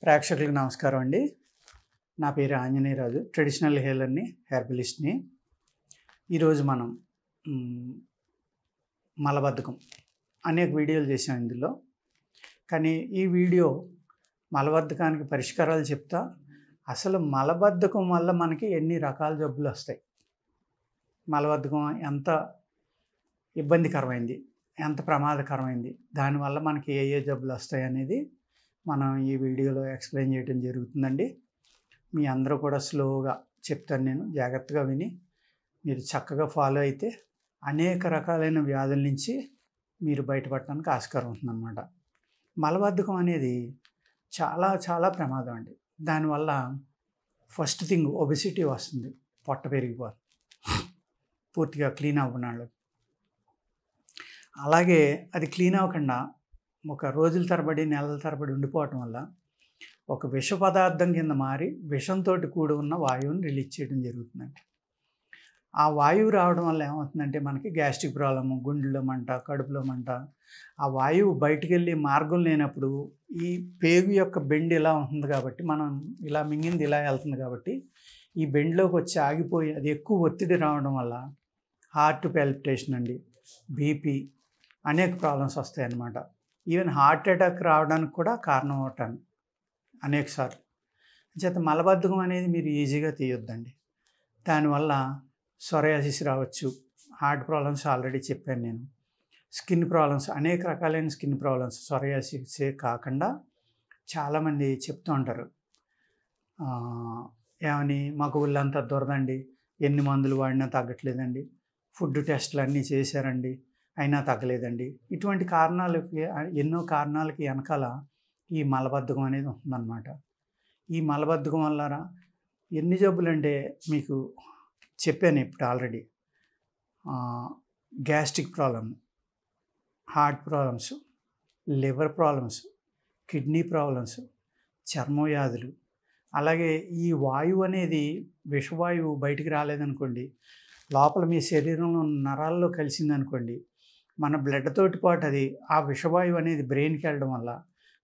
ప్రేక్షకులకు నమస్కారం అండి. నా పేరు ఆంజనేయరాజు. ట్రెడిషనల్ హీలర్‌ని, హెర్బలిస్ట్‌ని. ఈరోజు మనం హ్మ్, మలబద్ధకం అనేక వీడియోలు చేశాం ఇందులో. కానీ ఈ వీడియో మలబద్ధకానికి పరిష్కారాలు చెప్తా. అసలు మలబద్ధకం వల్ల మనకి ఎన్ని రకాల జబ్బులొస్తాయి? మలబద్ధకం ఎంత ఇబ్బందికరమైంది? ఎంత ప్రమాదకరమైంది? దానివల్ల మనకి ఏ ఏ జబ్బులొస్తాయనేది మనం ఈ వీడియోలో ఎక్స్‌ప్లెయిన్ చేయడం జరుగుతుందండి. మీ అందరూ కూడా స్లోగా చెప్తాను నేను. జాగ్రత్తగా విని మీరు చక్కగా ఫాలో అయితే అనేక రకాలైన వ్యాధుల నుంచి మీరు బయటపడటానికి ఆస్కారం ఉంటుందన్నమాట. మలబద్ధకం అనేది చాలా చాలా ప్రమాదం అండి. దానివల్ల ఫస్ట్ థింగ్ ఒబెసిటీ వస్తుంది. పొట్ట పెరిగిపోతుంది. పూర్తిగా క్లీన్ అవ్వనాళ్ళు. అలాగే అది క్లీన్ అవ్వకుండా ఒక రోజుల తరబడి, నెలల తరబడి ఉండిపోవటం వల్ల ఒక విష పదార్థం కింద మారి విషంతోటి కూడి ఉన్న వాయువుని రిలీజ్ చేయడం జరుగుతుందండి. ఆ వాయువు రావడం వల్ల ఏమవుతుందంటే మనకి గ్యాస్ట్రిక్ ప్రాబ్లము, గుండెలో మంట, కడుపులో మంట. ఆ వాయువు బయటికెళ్ళే మార్గం లేనప్పుడు ఈ పేగు యొక్క బెండ్ ఇలా ఉంటుంది కాబట్టి మనం ఇలా మింగింది ఇలా వెళ్తుంది కాబట్టి ఈ బెండ్‌లోకి వచ్చి ఆగిపోయి అది ఎక్కువ ఒత్తిడి రావడం వల్ల హార్ట్ పాల్పిటేషన్ అండి, బీపీ అనేక ప్రాబ్లమ్స్ వస్తాయన్నమాట. ఈవెన్ హార్ట్ అటాక్ రావడానికి కూడా కారణం అవుతాను అనేక సార్లు. చేత మలబద్ధకం అనేది మీరు ఈజీగా తీయొద్దండి. దానివల్ల సోరియాసిస్ రావచ్చు, హార్ట్ ప్రాబ్లమ్స్ ఆల్రెడీ చెప్పాను నేను. స్కిన్ ప్రాబ్లమ్స్ అనేక రకాలైన స్కిన్ ప్రాబ్లమ్స్ సోరియాసిసే కాకుండా చాలామంది చెప్తూ ఉంటారు. ఏమని మాకు ఒళ్ళంతా దురదండి, ఎన్ని మందులు వాడినా తగ్గట్లేదండి, ఫుడ్ టెస్టులు అన్నీ చేశారండి అయినా తగ్గలేదండి. ఇటువంటి కారణాలకి ఎన్నో కారణాలకి వెనకాల ఈ మలబద్ధకం అనేది ఉంటుందన్నమాట. ఈ మలబద్ధకం వల్ల ఎన్ని జబ్బులంటే మీకు చెప్పాను ఇప్పుడు already. Gastric problem, heart problems, liver problems, kidney problems, చర్మ వ్యాధులు. అలాగే ఈ వాయువు అనేది విషవాయువు బయటికి రాలేదనుకోండి, లోపల మీ శరీరంలో నరాల్లో కలిసిందనుకోండి, మన బ్లడ్ తోటి పాటు అది ఆ విషవాయువు అనేది బ్రెయిన్‌కి వెళ్ళడం వల్ల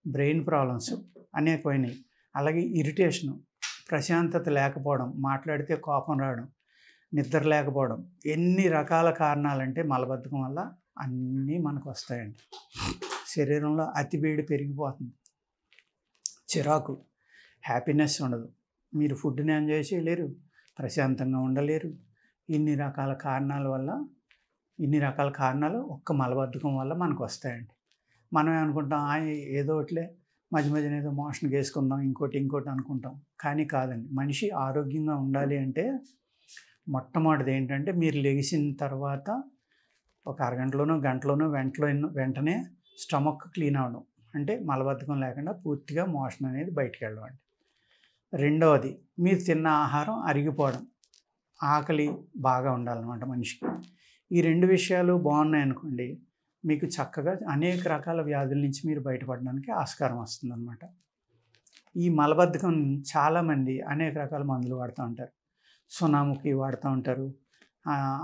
బ్రెయిన్ ప్రాబ్లమ్స్ అనేకమైనవి. అలాగే ఇరిటేషను, ప్రశాంతత లేకపోవడం, మాట్లాడితే కోపం రావడం, నిద్ర లేకపోవడం, ఎన్ని రకాల కారణాలంటే మలబద్ధకం వల్ల అన్నీ మనకు వస్తాయండి. శరీరంలో అతివేడి పెరిగిపోతుంది, చిరాకు, హ్యాపీనెస్ ఉండదు, మీరు ఫుడ్‌ని ఎంజాయ్ చేయలేరు, ప్రశాంతంగా ఉండలేరు. ఇన్ని రకాల కారణాలు ఒక్క మలబద్ధకం వల్ల మనకు వస్తాయండి. మనం ఏమనుకుంటాం, ఏదో ఒకటిలే మధ్య మధ్యన ఏదో మోషన్‌కి వేసుకుందాం, ఇంకోటి అనుకుంటాం. కానీ కాదండి. మనిషి ఆరోగ్యంగా ఉండాలి అంటే మొట్టమొదటిది ఏంటంటే మీరు లెగిసిన తర్వాత ఒక అరగంటలోనో, గంటలోనో వెంటనే స్టమక్ క్లీన్ అవ్వడం. అంటే మలబద్ధకం లేకుండా పూర్తిగా మోషన్ అనేది బయటికి వెళ్ళడం అండి. రెండవది మీరు తిన్న ఆహారం అరిగిపోవడం, ఆకలి బాగా ఉండాలన్నమాట మనిషికి. ఈ 2 విషయాలు బాగున్నాయనుకోండి, మీకు చక్కగా అనేక రకాల వ్యాధుల నుంచి మీరు బయటపడడానికి ఆస్కారం వస్తుందన్నమాట. ఈ మలబద్ధకం చాలామంది అనేక రకాల మందులు వాడుతూ ఉంటారు. సునాముకి వాడుతూ ఉంటారు.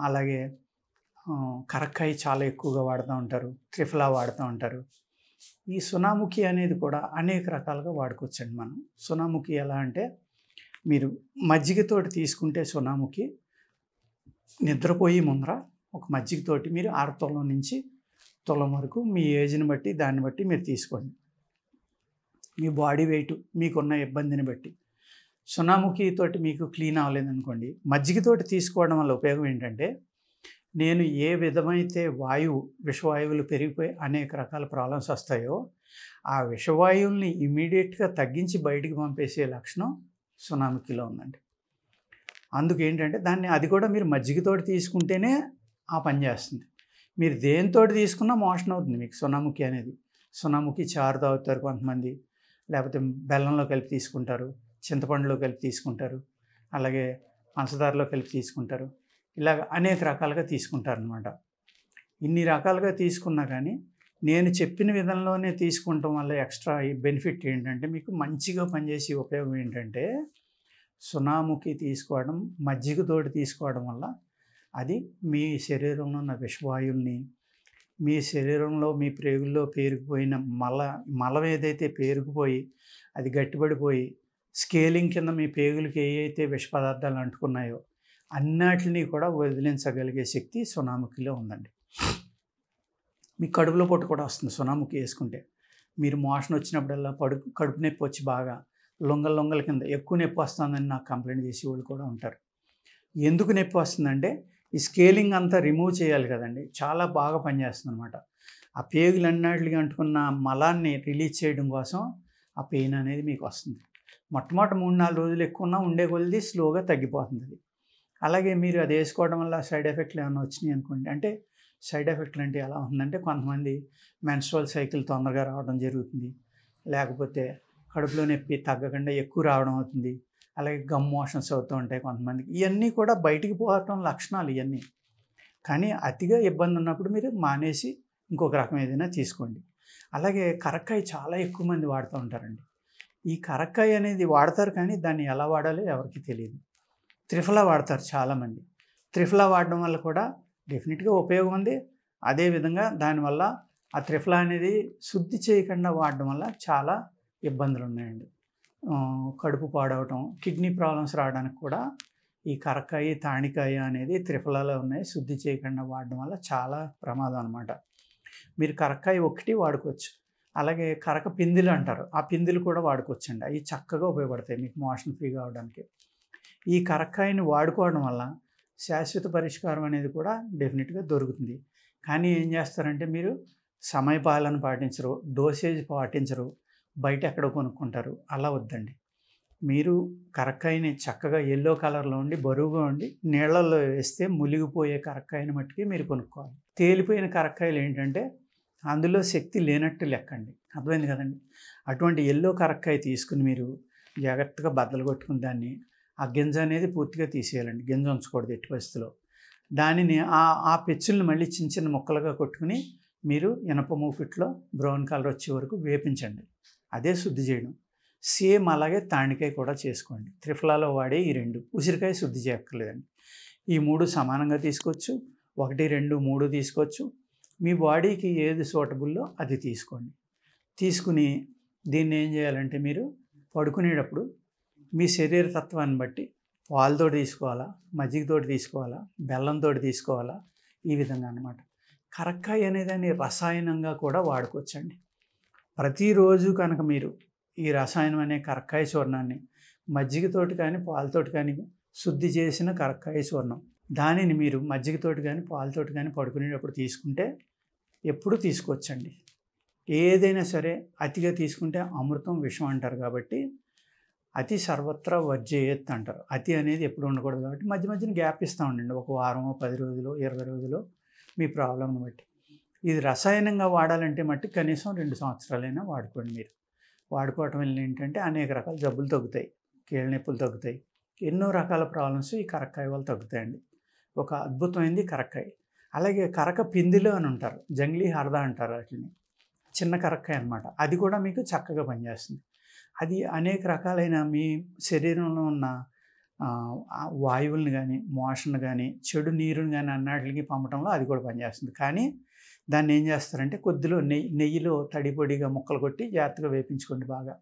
అలాగే కరక్కాయ చాలా ఎక్కువగా వాడుతూ ఉంటారు. త్రిఫలా వాడుతూ ఉంటారు. ఈ సునాముఖి అనేది కూడా అనేక రకాలుగా వాడుకోవచ్చండి మనం. సునాముఖి ఎలా అంటే మీరు మజ్జిగతోటి తీసుకుంటే సునాముఖి నిద్రపోయి ముందర ఒక మజ్జిగతోటి మీరు 6 తులం నుంచి తులం వరకు మీ ఏజ్ని బట్టి దాన్ని బట్టి మీరు తీసుకోండి. మీ బాడీ వెయిట్, మీకున్న ఇబ్బందిని బట్టి. సునాముఖితోటి మీకు క్లీన్ అవ్వలేదనుకోండి, మజ్జిగతోటి తీసుకోవడం వల్ల ఉపయోగం ఏంటంటే, నేను ఏ విధమైతే విషవాయువులు పెరిగిపోయి అనేక రకాల ప్రాబ్లమ్స్ వస్తాయో, ఆ విషవాయువుల్ని ఇమీడియట్‌గా తగ్గించి బయటికి పంపేసే లక్షణం సునాముఖిలో ఉందండి. అందుకేంటంటే అది కూడా మీరు మజ్జిగతోటి తీసుకుంటేనే ఆ పని చేస్తుంది. మీరు దేనితోటి తీసుకున్నా మోషన్ అవుతుంది మీకు సునాముఖి అనేది. సునాముఖి చారు తాగుతారు కొంతమంది, లేకపోతే బెల్లంలో కలిపి తీసుకుంటారు, చింతపండులో కలిపి తీసుకుంటారు, అలాగే పంచదారలో కలిపి తీసుకుంటారు. ఇలాగ అనేక రకాలుగా తీసుకుంటారనమాట. ఇన్ని రకాలుగా తీసుకున్నా కానీ నేను చెప్పిన విధంలోనే తీసుకుంటాం వల్ల ఎక్స్ట్రా ఈ బెనిఫిట్ ఏంటంటే, మీకు మంచిగా పనిచేసే ఉపయోగం ఏంటంటే, సునాముఖి తీసుకోవడం, మజ్జిగతోటి తీసుకోవడం వల్ల అది మీ శరీరంలో ఉన్న విషవాయువుల్ని, మీ శరీరంలో మీ ప్రేగుల్లో పేరుకుపోయిన మలం ఏదైతే పేరుకుపోయి అది గట్టిపడిపోయి స్కేలింగ్ కింద మీ పేగులకి ఏవైతే విష పదార్థాలు అంటుకున్నాయో అన్నిటిని కూడా వదిలించగలిగే శక్తి సోనాముఖిలో ఉందండి. మీ కడుపులో పొట్టు కూడా వస్తుంది సోనాముఖి వేసుకుంటే. మీరు మోషన్ వచ్చినప్పుడల్లా కడుపు నొప్పి వచ్చి బాగా లొంగల కింద ఎక్కువ నొప్పి వస్తుందని నాకు కంప్లైంట్ చేసేవాళ్ళు కూడా ఉంటారు. ఎందుకు నొప్పి వస్తుందంటే ఈ స్కేలింగ్ అంతా రిమూవ్ చేయాలి కదండి. చాలా బాగా పనిచేస్తుంది అనమాట. ఆ పేగులన్నిటికి అంటుకున్న మలాన్ని రిలీజ్ చేయడం కోసం ఆ పెయిన్ అనేది మీకు వస్తుంది. మొట్టమొదటి 3-4 రోజులు ఎక్కువ ఉన్నా ఉండే కొలిది స్లోగా తగ్గిపోతుంది అది. అలాగే మీరు అది వేసుకోవడం వల్ల సైడ్ ఎఫెక్ట్లు ఏమైనా వచ్చినాయి అనుకోండి, అంటే సైడ్ ఎఫెక్ట్లు అంటే ఎలా ఉంటుందంటే కొంతమంది మెన్స్ట్రువల్ సైకిల్ తొందరగా రావడం జరుగుతుంది, లేకపోతే కడుపులో నొప్పి తగ్గకుండా ఎక్కువ రావడం అవుతుంది, అలాగే గమ్ మోషన్స్ అవుతూ ఉంటాయి కొంతమందికి. ఇవన్నీ కూడా బయటికి పోవటం లక్షణాలు ఇవన్నీ. కానీ అతిగా ఇబ్బంది ఉన్నప్పుడు మీరు మానేసి ఇంకొక రకం ఏదైనా తీసుకోండి. అలాగే కరక్కాయ చాలా ఎక్కువ మంది వాడుతూ ఉంటారండి. ఈ కరక్కాయ అనేది వాడతారు కానీ దాన్ని ఎలా వాడాలో ఎవరికి తెలియదు. త్రిఫలా వాడతారు చాలామంది. త్రిఫలా వాడడం వల్ల కూడా డెఫినెట్గా ఉపయోగం ఉంది. అదేవిధంగా దానివల్ల ఆ త్రిఫలా అనేది శుద్ధి చేయకుండా వాడడం వల్ల చాలా ఇబ్బందులు ఉన్నాయండి. కడుపు పాడవటం, కిడ్నీ ప్రాబ్లమ్స్ రావడానికి కూడా ఈ కరక్కాయ, తాణికాయ అనేది త్రిఫలాలో ఉన్నాయి. శుద్ధి చేయకుండా వాడడం వల్ల చాలా ప్రమాదం అనమాట. మీరు కరక్కాయ ఒకటి వాడుకోవచ్చు. అలాగే కరక పిందిలు అంటారు, ఆ పిందిలు కూడా వాడుకోవచ్చండి. అవి చక్కగా ఉపయోగపడతాయి మీకు మోషన్ ఫ్రీ కావడానికి. ఈ కరక్కాయని వాడుకోవడం వల్ల శాశ్వత పరిష్కారం అనేది కూడా డెఫినెట్గా దొరుకుతుంది. కానీ ఏం చేస్తారంటే మీరు సమయపాలన పాటించరు, డోసేజ్ పాటించరు, బయట ఎక్కడో కొనుక్కుంటారు. అలా వద్దండి. మీరు కరక్కాయని చక్కగా ఎల్లో కలర్లో ఉండి బరువుగా ఉండి నీళ్ళల్లో వేస్తే మునిగిపోయే కరక్కాయని మట్టుకి మీరు కొనుక్కోవాలి. తేలిపోయిన కరక్కాయలు ఏంటంటే అందులో శక్తి లేనట్టు లెక్కండి. అర్థమైంది కదండి. అటువంటి ఎల్లో కరక్కాయ తీసుకుని మీరు జాగ్రత్తగా బద్దలు కొట్టుకుని దాన్ని ఆ గింజ అనేది పూర్తిగా తీసేయాలండి. గింజ ఉంచకూడదు ఎట్టి పరిస్థితిలో. దానిని ఆ పెచ్చుల్ని మళ్ళీ చిన్న చిన్న ముక్కలుగా కొట్టుకుని మీరు ఇనప మూకుట్లో బ్రౌన్ కలర్ వచ్చే వరకు వేపించండి. అదే శుద్ధి చేయడం. సేమ్ అలాగే తాణికాయ కూడా చేసుకోండి. త్రిఫలాలో వాడే ఈ 2. ఉసిరికాయ శుద్ధి చేయక్కర్లేదండి. ఈ 3 సమానంగా తీసుకోవచ్చు. 1, 2, 3 తీసుకోవచ్చు. మీ బాడీకి ఏది సూటబుల్లో అది తీసుకోండి. తీసుకుని దీన్ని ఏం చేయాలంటే మీరు పడుకునేటప్పుడు మీ శరీర తత్వాన్ని బట్టి పాలతో తీసుకోవాలా, మజ్జిగతో తీసుకోవాలా, బెల్లంతో తీసుకోవాలా, ఈ విధంగా అన్నమాట. కరక్కాయ అనేదాన్ని రసాయనంగా కూడా వాడుకోవచ్చండి. ప్రతిరోజు కనుక మీరు ఈ రసాయనం అనే కరక్కాయ చూర్ణాన్ని మజ్జిగతోటి కానీ పాలతోటి కానీ శుద్ధి చేసిన కరక్కాయ చూర్ణం, దానిని మీరు మజ్జిగతోటి కానీ పాలతోటి కానీ పడుకునేటప్పుడు తీసుకుంటే ఎప్పుడు తీసుకోవచ్చండి. ఏదైనా సరే అతిగా తీసుకుంటే అమృతం విషం అంటారు కాబట్టి అతి సర్వత్రా వర్జయేత్ అంటారు. అతి అనేది ఎప్పుడు ఉండకూడదు కాబట్టి మధ్య మధ్యన గ్యాప్ ఇస్తూ ఉండండి. ఒక వారమో 10 రోజులు 20 రోజులు మీ ప్రాబ్లంని బట్టి. ఇది రసాయనంగా వాడాలంటే మట్టి కనీసం 2 సంవత్సరాలైనా వాడుకోండి మీరు. వాడుకోవటం వల్ల ఏంటంటే అనేక రకాల జబ్బులు తగ్గుతాయి, కీళ్ళ నొప్పులు తగ్గుతాయి, ఎన్నో రకాల ప్రాబ్లమ్స్ ఈ కరక్కాయ వల్ల తగ్గుతాయండి. ఒక అద్భుతమైనది కరక్కాయ. అలాగే కరక పిందిలు అని ఉంటారు, జంగ్లీ హరద అంటారు వాటిని. చిన్న కరక్కాయ అనమాట. అది కూడా మీకు చక్కగా పనిచేస్తుంది. అది అనేక రకాలైన మీ శరీరంలో ఉన్న వాయువులను కానీ, మోషన్ కానీ, చెడు నీరుని కానీ అన్నిటికి పంపడంలో అది కూడా పనిచేస్తుంది. కానీ దాన్ని ఏం చేస్తారంటే కొద్దిలో నెయ్యిలో తడి పొడిగా ముక్కలు కొట్టి జాగ్రత్తగా వేపించుకోండి. బాగా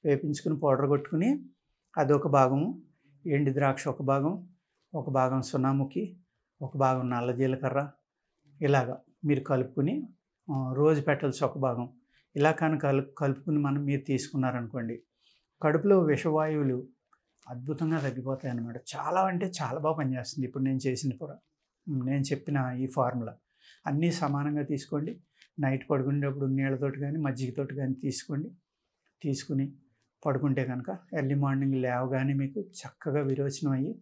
వేపించుకుని పౌడర్ కొట్టుకుని అదొక భాగము, ఎండు ద్రాక్ష ఒక భాగం సున్నాముఖి, ఒక భాగం నల్ల జీలకర్ర, ఇలాగా మీరు కలుపుకుని రోజ్ పెటల్స్ ఒక భాగం ఇలా కానీ కలుపుకుని మీరు తీసుకున్నారనుకోండి, కడుపులో విషవాయువులు అద్భుతంగా తగ్గిపోతాయి అన్నమాట. చాలా అంటే చాలా బాగా పనిచేస్తుంది. ఇప్పుడు నేను చెప్పిన ఈ ఫార్ములా అన్నీ సమానంగా తీసుకోండి. నైట్ పడుకునేటప్పుడు నీళ్ళతోటి కానీ మజ్జిగతోటి కానీ తీసుకోండి. తీసుకుని పడుకుంటే కనుక ఎర్లీ మార్నింగ్ లేవగానే మీకు చక్కగా విరోచనం అయ్యి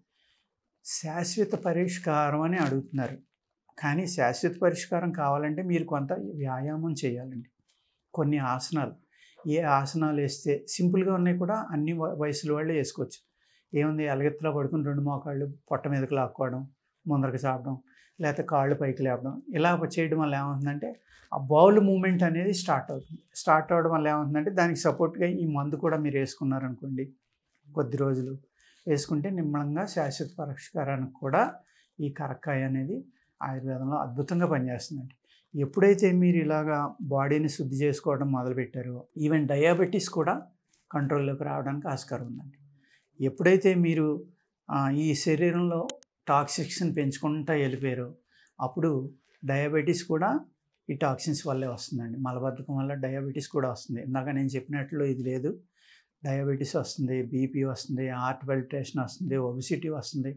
శాశ్వత పరిష్కారం అని అడుగుతున్నారు. కానీ శాశ్వత పరిష్కారం కావాలంటే మీరు కొంత వ్యాయామం చేయాలండి. కొన్ని ఆసనాలు, ఏ ఆసనాలు వేస్తే సింపుల్గా ఉన్నాయి కూడా అన్ని వయసుల వాళ్ళు వేసుకోవచ్చు. ఏముంది, ఎలగెత్తులో పడుకుని 2 మోకాళ్ళు పొట్ట మీదకి లాక్కోవడం, ముందరకు చాపడం, లేకపోతే కాళ్ళు పైకి లేపడం, ఇలా చేయడం వల్ల ఏమవుతుందంటే ఆ బౌల్ మూమెంట్ అనేది స్టార్ట్ అవుతుంది. స్టార్ట్ అవ్వడం వల్ల ఏమవుతుందంటే దానికి సపోర్ట్గా ఈ మందు కూడా మీరు వేసుకున్నారనుకోండి, కొద్ది రోజులు వేసుకుంటే నిమ్మలంగా శాశ్వత పరిష్కారానికి కూడా ఈ కరక్కాయ అనేది ఆయుర్వేదంలో అద్భుతంగా పనిచేస్తుందండి. ఎప్పుడైతే మీరు ఇలాగా బాడీని శుద్ధి చేసుకోవడం మొదలుపెట్టారో ఈవెన్ డయాబెటీస్ కూడా కంట్రోల్లోకి రావడానికి ఆస్కారం ఉందండి. ఎప్పుడైతే మీరు ఈ శరీరంలో టాక్సిక్స్ని పెంచుకుంటూ వెళ్ళిపోయారో అప్పుడు డయాబెటీస్ కూడా ఈ టాక్సిన్స్ వల్లే వస్తుందండి. మలబద్ధకం వల్ల డయాబెటీస్ కూడా వస్తుంది. ఇందాక నేను చెప్పినట్లు ఇది లేదు, డయాబెటీస్ వస్తుంది, బీపీ వస్తుంది, హార్ట్ పల్పిటేషన్ వస్తుంది, ఒబిసిటీ వస్తుంది,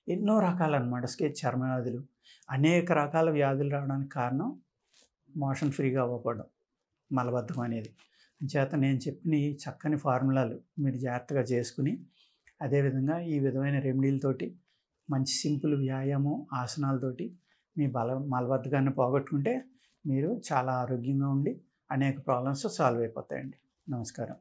ఎన్నో రకాలన్నమాట. చర్మ వ్యాధులు, అనేక రకాల వ్యాధులు రావడానికి కారణం మోషన్ ఫ్రీగా అవ్వకపోవడం, మలబద్ధకం అనేది. చేత నేను చెప్పిన ఈ చక్కని ఫార్ములాలు మీరు జాగ్రత్తగా చేసుకుని, అదేవిధంగా ఈ విధమైన రెమెడీలతోటి మంచి సింపుల్ వ్యాయామం ఆసనాలతోటి మీ మలబద్ధకాన్ని పోగొట్టుకుంటే మీరు చాలా ఆరోగ్యంగా ఉండి అనేక ప్రాబ్లమ్స్ సాల్వ్ అయిపోతాయండి. నమస్కారం.